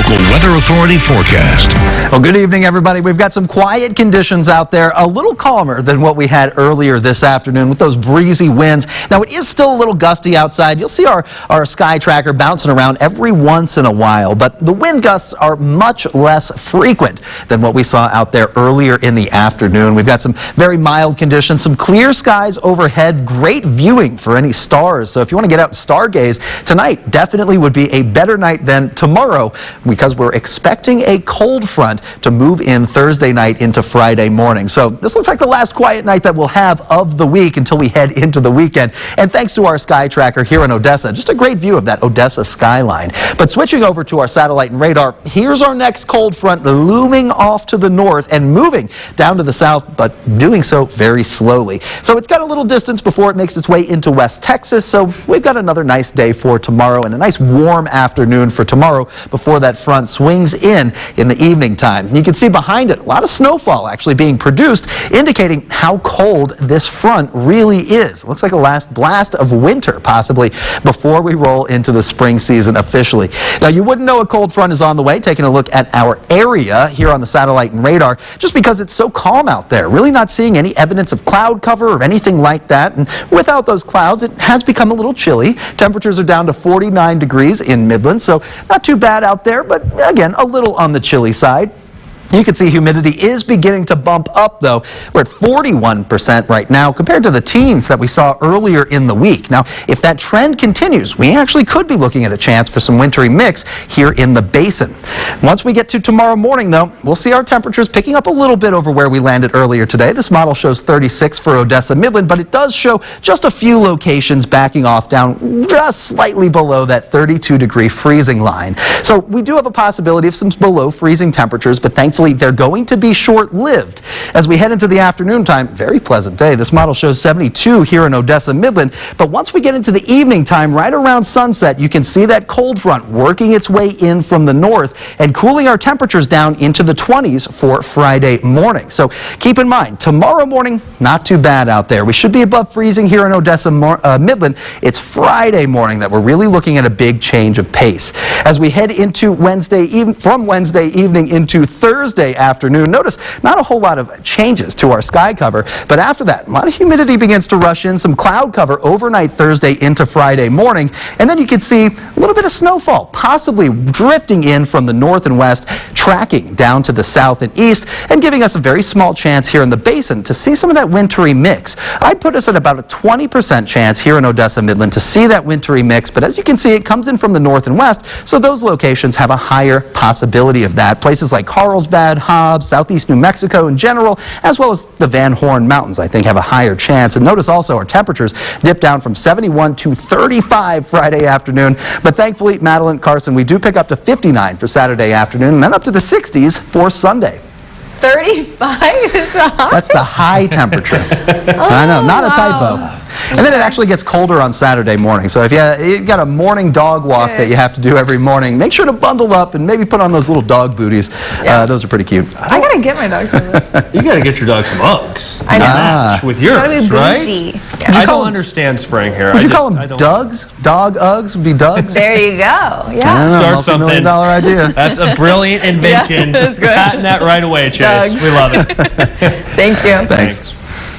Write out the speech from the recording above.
local weather authority forecast. Well, good evening, everybody. We've got some quiet conditions out there, a little calmer than what we had earlier this afternoon with those breezy winds. Now, it is still a little gusty outside. You'll see our sky tracker bouncing around every once in a while, but the wind gusts are much less frequent than what we saw out there earlier in the afternoon. We've got some very mild conditions, some clear skies overhead, great viewing for any stars. So if you want to get out and stargaze, tonight definitely would be a better night than tomorrow because we're expecting a cold front to move in Thursday night into Friday morning. So this looks like the last quiet night that we'll have of the week until we head into the weekend. And thanks to our sky tracker here in Odessa, just a great view of that Odessa skyline. But switching over to our satellite and radar, here's our next cold front looming off to the north and moving down to the south, but doing so very slowly. So it's got a little distance before it makes its way into West Texas. So we've got another nice day for tomorrow and a nice warm afternoon for tomorrow before that front swings in the evening time. You can see behind it a lot of snowfall actually being produced, indicating how cold this front really is. Looks like a last blast of winter possibly before we roll into the spring season officially. Now, you wouldn't know a cold front is on the way taking a look at our area here on the satellite and radar just because it's so calm out there. Really not seeing any evidence of cloud cover or anything like that. And without those clouds, it has become a little chilly. Temperatures are down to 49 degrees in Midland, so not too bad out there, but again, a little on the chilly side. You can see humidity is beginning to bump up, though. We're at 41% right now compared to the teens that we saw earlier in the week. Now, if that trend continues, we actually could be looking at a chance for some wintry mix here in the basin. Once we get to tomorrow morning, though, we'll see our temperatures picking up a little bit over where we landed earlier today. This model shows 36 for Odessa Midland, but it does show just a few locations backing off down just slightly below that 32-degree freezing line. So we do have a possibility of some below freezing temperatures, but thankfully they're going to be short-lived. As we head into the afternoon time, very pleasant day. This model shows 72 here in Odessa Midland, but once we get into the evening time, right around sunset, you can see that cold front working its way in from the north and cooling our temperatures down into the 20s for Friday morning. So keep in mind, tomorrow morning, not too bad out there. We should be above freezing here in Odessa Midland. It's Friday morning that we're really looking at a big change of pace. As we head into from Wednesday evening into Thursday afternoon, notice not a whole lot of changes to our sky cover, but after that, a lot of humidity begins to rush in, some cloud cover overnight Thursday into Friday morning, and then you can see a little bit of snowfall possibly drifting in from the north and west, tracking down to the south and east, and giving us a very small chance here in the basin to see some of that wintry mix. I'd put us at about a 20% chance here in Odessa Midland to see that wintry mix, but as you can see, it comes in from the north and west, so those locations have a higher possibility of that. Places like Carlsbad, Hobbs, southeast New Mexico in general, as well as the Van Horn Mountains, I think, have a higher chance. And notice also our temperatures dip down from 71 to 35 Friday afternoon. But thankfully, Madeline, Carson, we do pick up to 59 for Saturday afternoon and then up to the 60s for Sunday. 35 is the high? That's the high temperature. I know, not a typo. And then it actually gets colder on Saturday morning. So if you've got a morning dog walk that you have to do every morning, make sure to bundle up and maybe put on those little dog booties. Yeah. Those are pretty cute. I gotta get my dog some of this. You gotta get your dog some Uggs. I know. Match with yours, right? Yeah. I don't understand spring here. Would you call them Dougs? Dog Uggs would be Dougs? There you go. Yeah. Start something. Multi-million-dollar idea. That's a brilliant invention. Yeah, that's good. Patent that right away, Chase. Doug. We love it. Thank you. Thanks.